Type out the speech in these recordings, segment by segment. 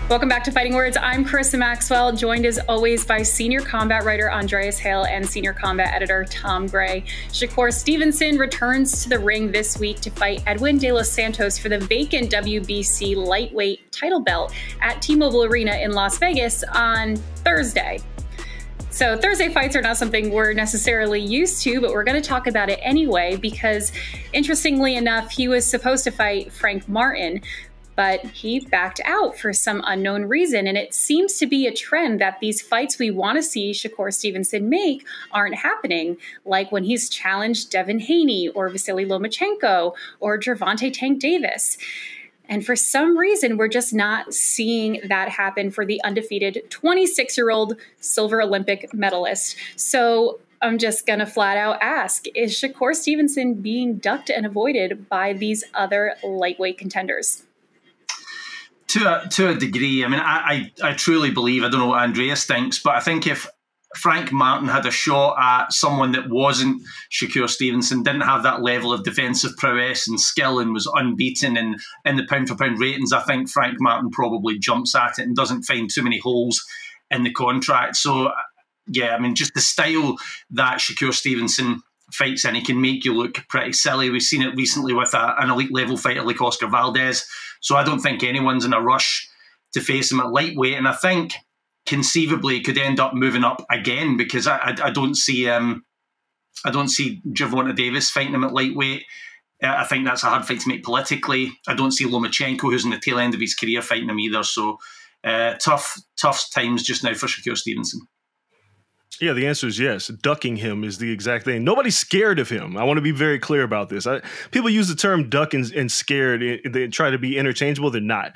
Welcome back to Fighting Words. I'm Carissa Maxwell, joined as always by senior combat writer Andreas Hale and senior combat editor Tom Gray. Shakur Stevenson returns to the ring this week to fight Edwin de Los Santos for the vacant WBC lightweight title belt at T-Mobile Arena in Las Vegas on Thursday. So Thursday fights are not something we're necessarily used to, but we're going to talk about it anyway because, interestingly enough, he was supposed to fight Frank Martin, but he backed out for some unknown reason. And it seems to be a trend that these fights we want to see Shakur Stevenson make aren't happening, like when he's challenged Devin Haney or Vasiliy Lomachenko or Gervonta Tank Davis. And for some reason, we're just not seeing that happen for the undefeated 26-year-old silver Olympic medalist. So I'm just going to flat out ask, is Shakur Stevenson being ducked and avoided by these other lightweight contenders? To a degree. I mean, I truly believe, I don't know what Andreas thinks, but I think if Frank Martin had a shot at someone that wasn't Shakur Stevenson, didn't have that level of defensive prowess and skill and was unbeaten in the pound-for-pound ratings, I think Frank Martin probably jumps at it and doesn't find too many holes in the contract. So, yeah, I mean, just the style that Shakur Stevenson fights in, he can make you look pretty silly. We've seen it recently with an elite level fighter like Oscar Valdez. So I don't think anyone's in a rush to face him at lightweight. And I think conceivably could end up moving up again because I don't see Gervonta Davis fighting him at lightweight. I think that's a hard fight to make politically. I don't see Lomachenko, who's in the tail end of his career, fighting him either. So tough times just now for Shakur Stevenson. Yeah, the answer is yes. Ducking him is the exact thing. Nobody's scared of him. I want to be very clear about this. People use the term duck and scared. They try to be interchangeable. They're not.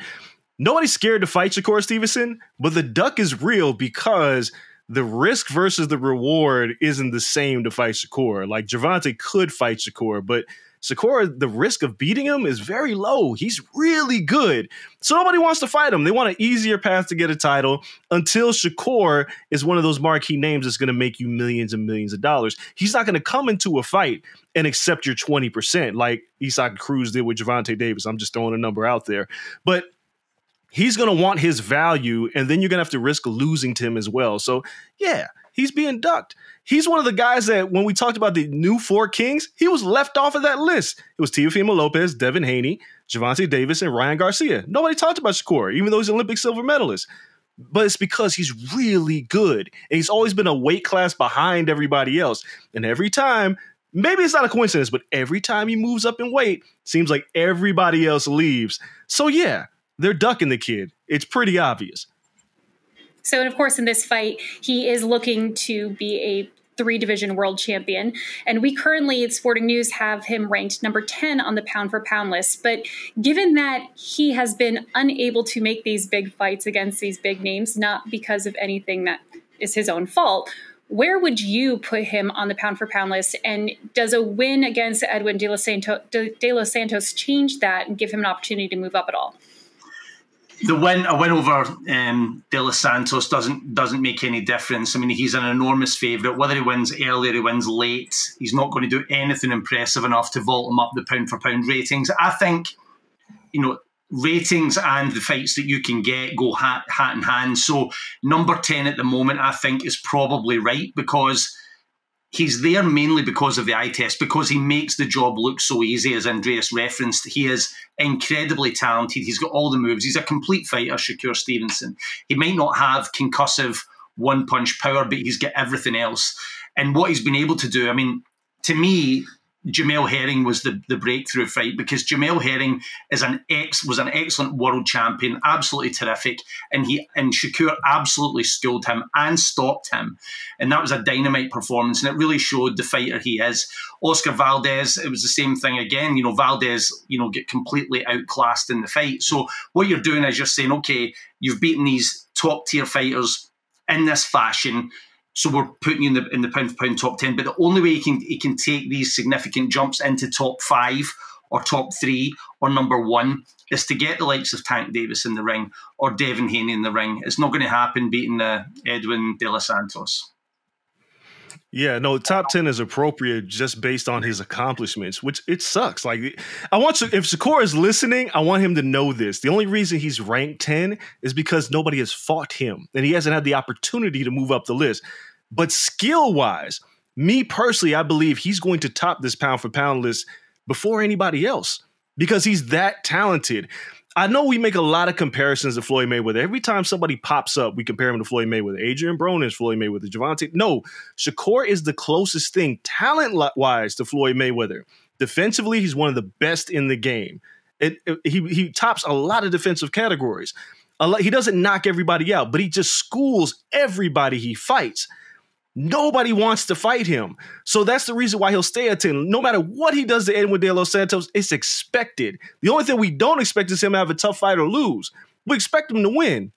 Nobody's scared to fight Shakur Stevenson, but the duck is real because the risk versus the reward isn't the same to fight Shakur. Like Gervonta could fight Shakur, but Shakur, the risk of beating him is very low. He's really good. So nobody wants to fight him. They want an easier path to get a title until Shakur is one of those marquee names that's going to make you millions and millions of dollars. He's not going to come into a fight and accept your 20% like Isaac Cruz did with Gervonta Davis. I'm just throwing a number out there. But he's going to want his value, and then you're going to have to risk losing to him as well. So, yeah, he's being ducked. He's one of the guys that, when we talked about the new four kings, he was left off of that list. It was Teofimo Lopez, Devin Haney, Gervonta Davis, and Ryan Garcia. Nobody talked about Shakur, even though he's an Olympic silver medalist. But it's because he's really good. And he's always been a weight class behind everybody else. And every time, maybe it's not a coincidence, but every time he moves up in weight, seems like everybody else leaves. So, yeah, they're ducking the kid. It's pretty obvious. So, and of course, in this fight, he is looking to be a 3-division world champion. And we currently at Sporting News have him ranked number 10 on the pound-for-pound list. But given that he has been unable to make these big fights against these big names, not because of anything that is his own fault, where would you put him on the pound-for-pound list? And does a win against Edwin de Los Santos change that and give him an opportunity to move up at all? A win over De Los Santos doesn't make any difference. I mean, he's an enormous favourite. Whether he wins early or he wins late, he's not going to do anything impressive enough to vault him up the pound-for-pound ratings. I think, ratings and the fights that you can get go hat in hand. So number 10 at the moment, I think, is probably right because he's there mainly because of the eye test, because he makes the job look so easy, as Andreas referenced. He is incredibly talented. He's got all the moves. He's a complete fighter, Shakur Stevenson. He might not have concussive one-punch power, but he's got everything else. And what he's been able to do, I mean, to me, Jamel Herring was the breakthrough fight because Jamel Herring was an excellent world champion, absolutely terrific, and Shakur absolutely schooled him and stopped him, and that was a dynamite performance, and it really showed the fighter he is. Oscar Valdez, it was the same thing again. Valdez, get completely outclassed in the fight. So what you're doing is you're saying, okay, you've beaten these top tier fighters in this fashion. So we're putting you in the pound-for-pound top 10. But the only way he can take these significant jumps into top 5 or top 3 or number 1 is to get the likes of Tank Davis in the ring or Devin Haney in the ring. It's not going to happen beating Edwin de Los Santos. Yeah, no, top 10 is appropriate just based on his accomplishments, which it sucks. Like, if Shakur is listening, I want him to know this. The only reason he's ranked 10 is because nobody has fought him and he hasn't had the opportunity to move up the list. But skill-wise, me personally, I believe he's going to top this pound-for-pound list before anybody else because he's that talented. I know we make a lot of comparisons to Floyd Mayweather. Every time somebody pops up, we compare him to Floyd Mayweather. Adrian Broner is Floyd Mayweather. Gervonta. No, Shakur is the closest thing talent-wise to Floyd Mayweather. Defensively, he's one of the best in the game. He tops a lot of defensive categories. He doesn't knock everybody out, but he just schools everybody he fights. Nobody wants to fight him. So that's the reason why he'll stay at 10. No matter what he does to Edwin de Los Santos, it's expected. The only thing we don't expect is him to have a tough fight or lose. We expect him to win.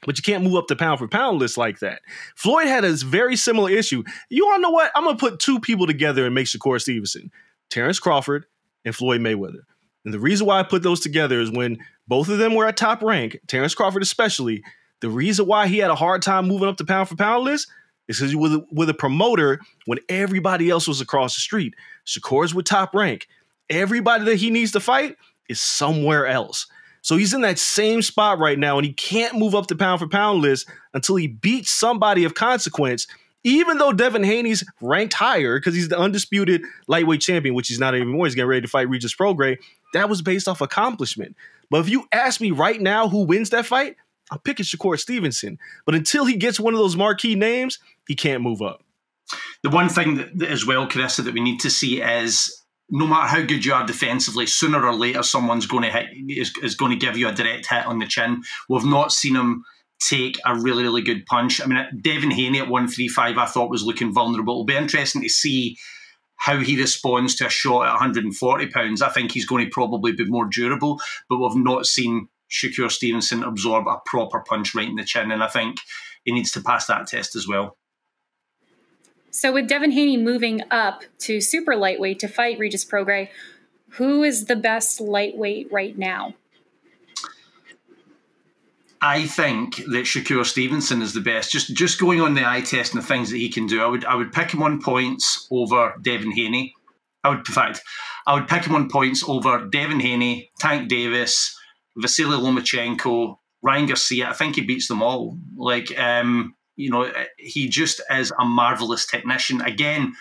But you can't move up the pound-for-pound list like that. Floyd had a very similar issue. You all know what? I'm going to put two people together and make Shakur Stevenson. Terence Crawford and Floyd Mayweather. And the reason why I put those together is when both of them were at top rank, Terence Crawford especially, the reason why he had a hard time moving up the pound-for-pound list is because he was with a promoter when everybody else was across the street. Shakur's with top rank. Everybody that he needs to fight is somewhere else. So he's in that same spot right now, and he can't move up the pound-for-pound list until he beats somebody of consequence, even though Devin Haney's ranked higher because he's the undisputed lightweight champion, which he's not anymore. He's getting ready to fight Regis Prograis. That was based off accomplishment. But if you ask me right now who wins that fight, I'm picking Shakur Stevenson. But until he gets one of those marquee names, he can't move up. The one thing that as well, Carissa, that we need to see is no matter how good you are defensively, sooner or later someone's going to hit is going to give you a direct hit on the chin. We've not seen him take a really, really good punch. I mean, Devin Haney at 135 I thought was looking vulnerable. It'll be interesting to see how he responds to a shot at 140 pounds. I think he's going to probably be more durable, but we've not seen Shakur Stevenson absorb a proper punch right in the chin, and I think he needs to pass that test as well. So with Devin Haney moving up to super lightweight to fight Regis Prograis, who is the best lightweight right now? I think that Shakur Stevenson is the best. Just going on the eye test and the things that he can do, I would pick him on points over Devin Haney. I would pick him on points over Devin Haney, Tank Davis, Vasiliy Lomachenko, Ryan Garcia. I think he beats them all. He just is a marvelous technician. Again,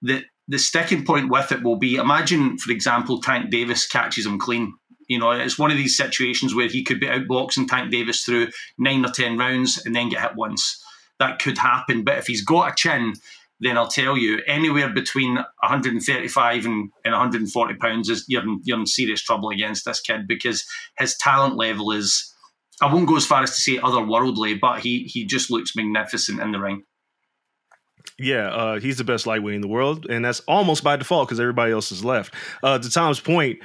the sticking point with it will be, imagine, for example, Tank Davis catches him clean. It's one of these situations where he could be outboxing Tank Davis through 9 or 10 rounds and then get hit once. That could happen. But if he's got a chin, then I'll tell you, anywhere between 135 and 140 pounds, you're in serious trouble against this kid because his talent level is, I won't go as far as to say otherworldly, but he just looks magnificent in the ring. Yeah, he's the best lightweight in the world, and that's almost by default because everybody else is left. To Tom's point,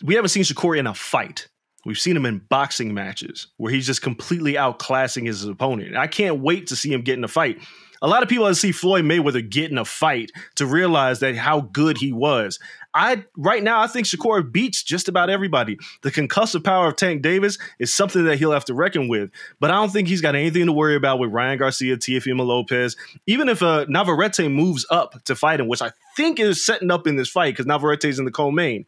we haven't seen Shakur in a fight. We've seen him in boxing matches where he's just completely outclassing his opponent. I can't wait to see him get in a fight. A lot of people that see Floyd Mayweather get in a fight to realize that how good he was. Right now, I think Shakur beats just about everybody. The concussive power of Tank Davis is something that he'll have to reckon with. But I don't think he's got anything to worry about with Ryan Garcia, Teofimo Lopez. Even if Navarrete moves up to fight him, which I think is setting up in this fight because Navarrete's in the co-main,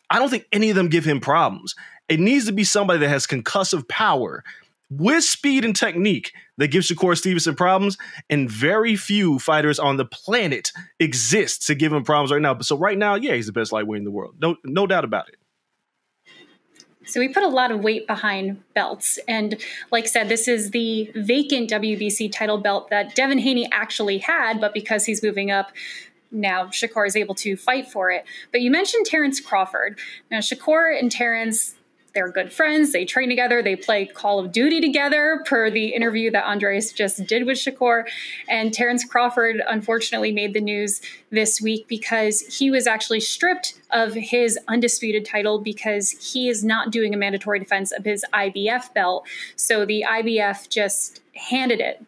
I don't think any of them give him problems. It needs to be somebody that has concussive power with speed and technique that gives Shakur Stevenson problems, and very few fighters on the planet exist to give him problems right now. So right now, yeah, he's the best lightweight in the world. No doubt about it. So we put a lot of weight behind belts. And like I said, this is the vacant WBC title belt that Devin Haney actually had, but because he's moving up, now Shakur is able to fight for it. But you mentioned Terence Crawford. Now, Shakur and Terence, they're good friends. They train together. They play Call of Duty together, per the interview that Andreas just did with Shakur. And Terence Crawford, unfortunately, made the news this week because he was actually stripped of his undisputed title because he is not doing a mandatory defense of his IBF belt. So the IBF just handed it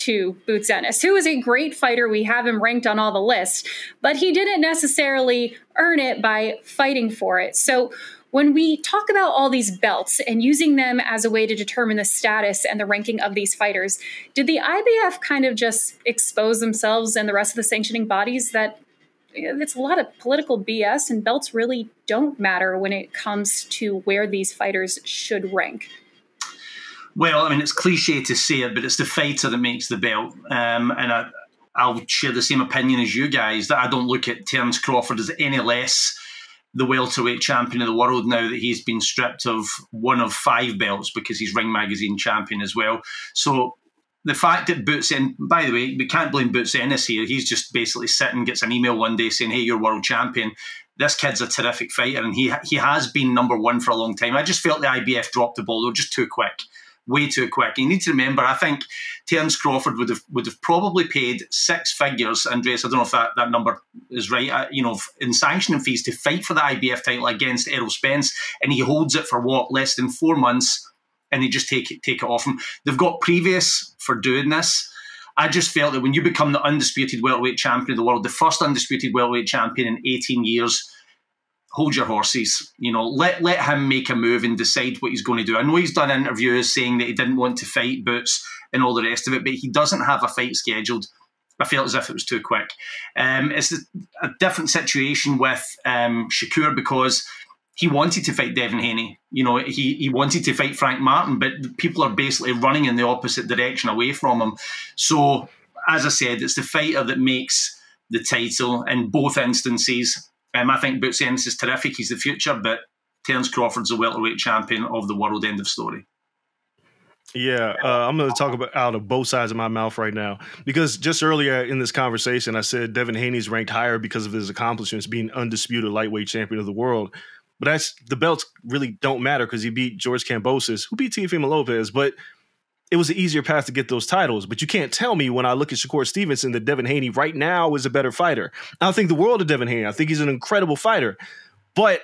to Boots Ennis, who is a great fighter. We have him ranked on all the lists, but he didn't necessarily earn it by fighting for it. So When we talk about all these belts and using them as a way to determine the status and the ranking of these fighters, did the IBF kind of just expose themselves and the rest of the sanctioning bodies that it's a lot of political BS and belts really don't matter when it comes to where these fighters should rank? Well, I mean, it's cliche to say it, but it's the fighter that makes the belt. And I'll share the same opinion as you guys, that I don't look at Terence Crawford as any less the welterweight champion of the world now that he's been stripped of one of 5 belts because he's Ring Magazine champion as well. So the fact that Boots, and by the way, we can't blame Boots Ennis here. He's just basically sitting, gets an email one day saying, hey, you're world champion. This kid's a terrific fighter, and he has been number 1 for a long time. I just felt the IBF dropped the ball. They were just too quick, way too quick. And you need to remember, I think Terence Crawford would have probably paid 6 figures, Andreas, I don't know if that number is right, in sanctioning fees to fight for the IBF title against Errol Spence, and he holds it for what, less than 4 months, and they just take it off him. They've got previous for doing this. I just felt that when you become the undisputed welterweight champion of the world, the first undisputed welterweight champion in 18 years, hold your horses. Let him make a move and decide what he's going to do. I know he's done interviews saying that he didn't want to fight Boots and all the rest of it, but he doesn't have a fight scheduled. I felt as if it was too quick. It's a different situation with Shakur because he wanted to fight Devin Haney. He wanted to fight Frank Martin, but people are basically running in the opposite direction away from him. So, as I said, it's the fighter that makes the title in both instances. I think Boots Ennis is terrific. He's the future, but Terence Crawford's the welterweight champion of the world. End of story. Yeah, I'm going to talk about out of both sides of my mouth right now, because just earlier in this conversation, I said Devin Haney's ranked higher because of his accomplishments, being undisputed lightweight champion of the world. But the belts really don't matter because he beat George Kambosos, who beat Teofimo Lopez, but it was an easier path to get those titles. But you can't tell me when I look at Shakur Stevenson that Devin Haney right now is a better fighter. I think the world of Devin Haney. I think he's an incredible fighter. But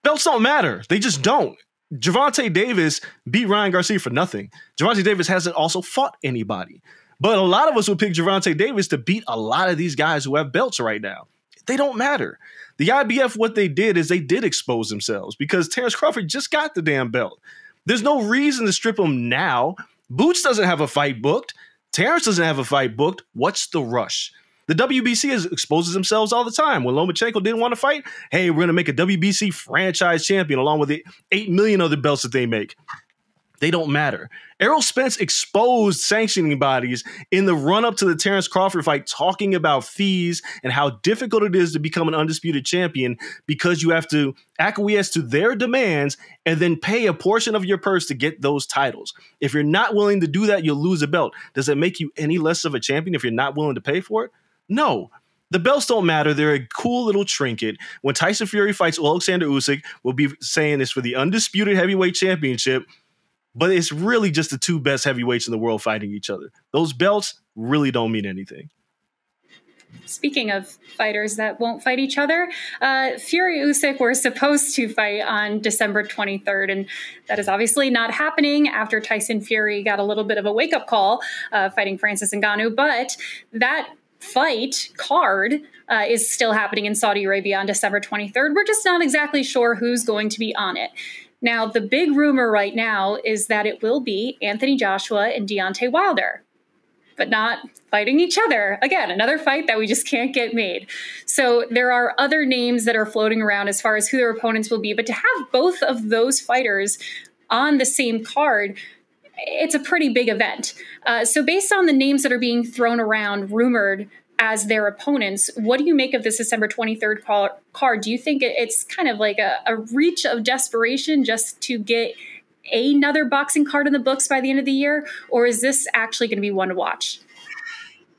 belts don't matter. They just don't. Gervonta Davis beat Ryan Garcia for nothing. Gervonta Davis hasn't also fought anybody. But a lot of us would pick Gervonta Davis to beat a lot of these guys who have belts right now. They don't matter. The IBF, what they did is they did expose themselves because Terence Crawford just got the damn belt. There's no reason to strip him now. Boots doesn't have a fight booked. Terence doesn't have a fight booked. What's the rush? The WBC exposes themselves all the time. When Lomachenko didn't want to fight, hey, we're going to make a WBC franchise champion along with the 8 million other belts that they make. They don't matter. Errol Spence exposed sanctioning bodies in the run-up to the Terence Crawford fight, talking about fees and how difficult it is to become an undisputed champion because you have to acquiesce to their demands and then pay a portion of your purse to get those titles. If you're not willing to do that, you'll lose a belt. Does it make you any less of a champion if you're not willing to pay for it? No. The belts don't matter. They're a cool little trinket. When Tyson Fury fights Alexander Usyk, we'll be saying it's for the undisputed heavyweight championship. But it's really just the 2 best heavyweights in the world fighting each other. Those belts really don't mean anything. Speaking of fighters that won't fight each other, Fury Usyk were supposed to fight on December 23rd, and that is obviously not happening after Tyson Fury got a little bit of a wake-up call fighting Francis Ngannou. But that fight card is still happening in Saudi Arabia on December 23rd. We're just not exactly sure who's going to be on it. Now, the big rumor right now is that it will be Anthony Joshua and Deontay Wilder, but not fighting each other. Again, another fight that we just can't get made. So there are other names that are floating around as far as who their opponents will be, but to have both of those fighters on the same card, it's a pretty big event. So based on the names that are being thrown around, rumored as their opponents, what do you make of this December 23rd card? Do you think it's kind of like a reach of desperation just to get another boxing card in the books by the end of the year? Or is this actually going to be one to watch?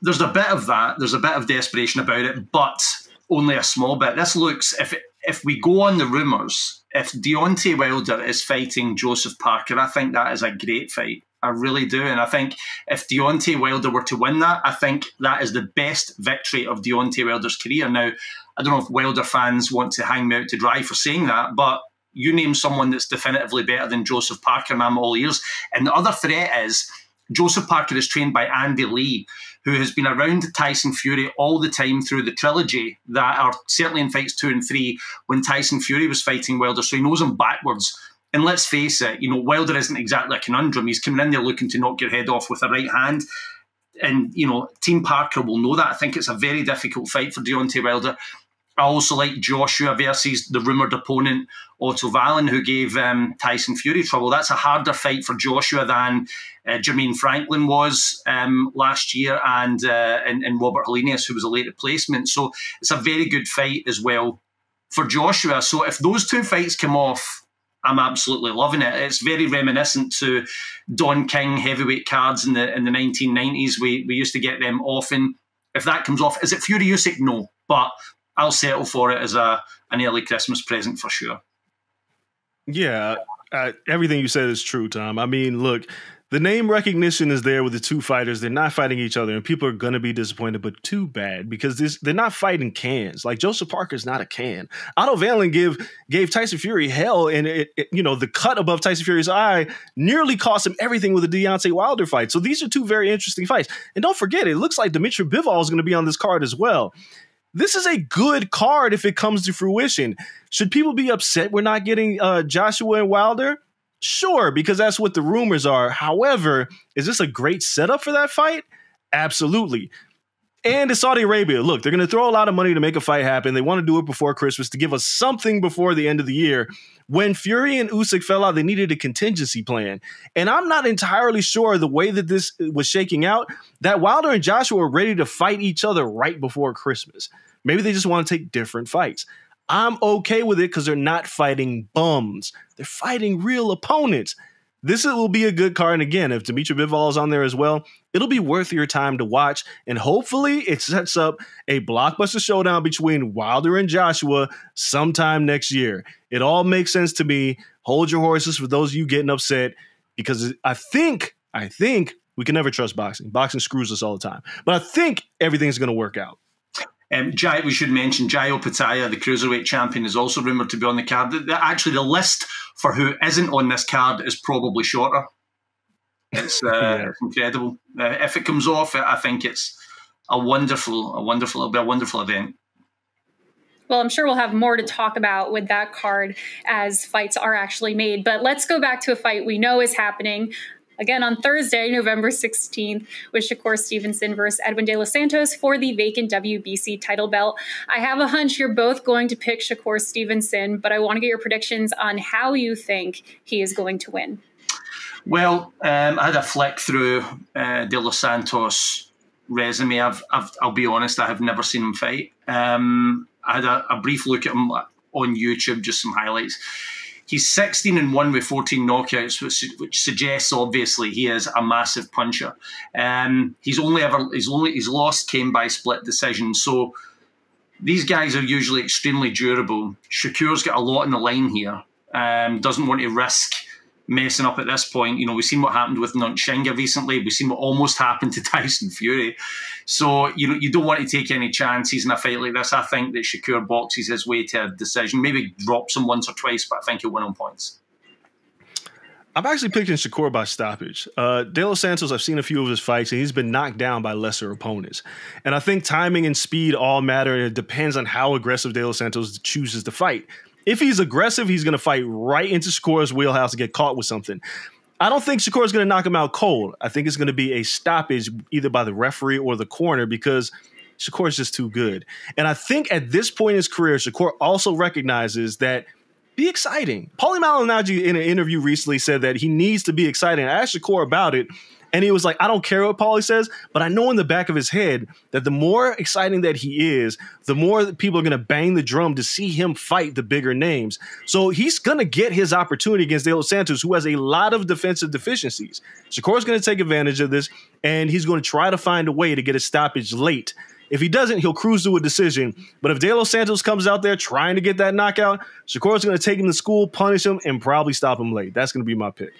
There's a bit of that. There's a bit of desperation about it, but only a small bit. This looks, if we go on the rumours, if Deontay Wilder is fighting Joseph Parker, I think that is a great fight. I really do. And I think if Deontay Wilder were to win that, I think that is the best victory of Deontay Wilder's career. Now, I don't know if Wilder fans want to hang me out to dry for saying that, but you name someone that's definitively better than Joseph Parker and I'm all ears. And the other threat is Joseph Parker is trained by Andy Lee, who has been around Tyson Fury all the time through the trilogy that are certainly in fights 2 and 3 when Tyson Fury was fighting Wilder, so he knows him backwards. And let's face it, Wilder isn't exactly a conundrum. He's coming in there looking to knock your head off with a right hand. And, Team Parker will know that. I think it's a very difficult fight for Deontay Wilder. I also like Joshua versus the rumoured opponent, Otto Wallin, who gave Tyson Fury trouble. That's a harder fight for Joshua than Jermaine Franklin was last year and Robert Helenius, who was a late replacement. So it's a very good fight as well for Joshua. So if those two fights come off, I'm absolutely loving it. It's very reminiscent to Don King heavyweight cards in the 1990s. We used to get them often. If that comes off, is it Fury Usyk? No, but I'll settle for it as an early Christmas present for sure. Yeah, everything you said is true, Tom. I mean, look, the name recognition is there with the two fighters. They're not fighting each other, and people are going to be disappointed, but too bad, because they're not fighting cans. Like, Joseph Parker's not a can. Otto Wallin gave Tyson Fury hell, and the cut above Tyson Fury's eye nearly cost him everything with the Deontay Wilder fight. So these are two very interesting fights. And don't forget, it looks like Dmitry Bivol is going to be on this card as well. This is a good card if it comes to fruition. Should people be upset we're not getting Joshua and Wilder? Sure, because that's what the rumors are. However, is this a great setup for that fight? Absolutely. And it's Saudi Arabia. Look, they're going to throw a lot of money to make a fight happen. They want to do it before Christmas to give us something before the end of the year. When Fury and Usyk fell out, they needed a contingency plan. And I'm not entirely sure the way that this was shaking out, that Wilder and Joshua were ready to fight each other right before Christmas. Maybe they just want to take different fights. I'm okay with it because they're not fighting bums. They're fighting real opponents. This will be a good card. And again, if Dmitry Bivol is on there as well, it'll be worth your time to watch. And hopefully it sets up a blockbuster showdown between Wilder and Joshua sometime next year. It all makes sense to me. Hold your horses for those of you getting upset, because I think we can never trust boxing. Boxing screws us all the time. But I think everything's going to work out. We should mention Jayo Pitaya, the cruiserweight champion, is also rumoured to be on the card. Actually, the list for who isn't on this card is probably shorter. It's incredible. If it comes off, I think it's it'll be a wonderful event. Well, I'm sure we'll have more to talk about with that card as fights are actually made. But let's go back to a fight we know is happening. Again, on Thursday, November 16th, with Shakur Stevenson versus Edwin de Los Santos for the vacant WBC title belt. I have a hunch you're both going to pick Shakur Stevenson, but I want to get your predictions on how you think he is going to win. Well, I had a flick through de Los Santos' resume. I'll be honest, I have never seen him fight. I had a brief look at him on YouTube, just some highlights. He's 16-1 with 14 knockouts, which suggests obviously he is a massive puncher. His loss came by split decision. So these guys are usually extremely durable. Shakur's got a lot on the line here. Doesn't want to risk messing up at this point. We've seen what happened with Nontshinga recently. We've seen what almost happened to Tyson Fury. So you don't want to take any chances in a fight like this. I think that Shakur boxes his way to a decision. Maybe drops him once or twice, but I think he'll win on points. I'm actually picking Shakur by stoppage. De Los Santos, I've seen a few of his fights, and he's been knocked down by lesser opponents. And I think timing and speed all matter, and it depends on how aggressive De Los Santos chooses to fight. If he's aggressive, he's going to fight right into Shakur's wheelhouse to get caught with something. I don't think Shakur's going to knock him out cold. I think it's going to be a stoppage either by the referee or the corner, because Shakur's just too good. And I think at this point in his career, Shakur also recognizes that be exciting. Paulie Malignaggi in an interview recently said that he needs to be exciting. I asked Shakur about it, and he was like, I don't care what Paulie says, but I know in the back of his head that the more exciting that he is, the more that people are going to bang the drum to see him fight the bigger names. So he's going to get his opportunity against De Los Santos, who has a lot of defensive deficiencies. Shakur's going to take advantage of this, and he's going to try to find a way to get a stoppage late. If he doesn't, he'll cruise to a decision. But if De Los Santos comes out there trying to get that knockout, Shakur's going to take him to school, punish him, and probably stop him late. That's going to be my pick.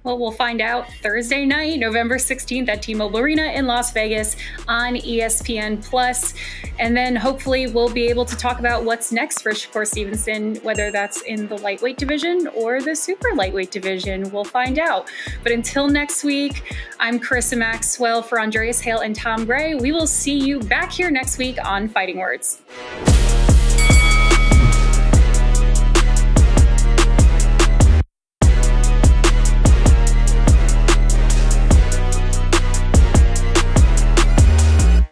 Well, we'll find out Thursday night, November 16th at T-Mobile Arena in Las Vegas on ESPN+. And then hopefully we'll be able to talk about what's next for Shakur Stevenson, whether that's in the lightweight division or the super lightweight division. We'll find out. But until next week, I'm Carissa Maxwell for Andreas Hale and Tom Gray. We will see you back here next week on Fighting Words.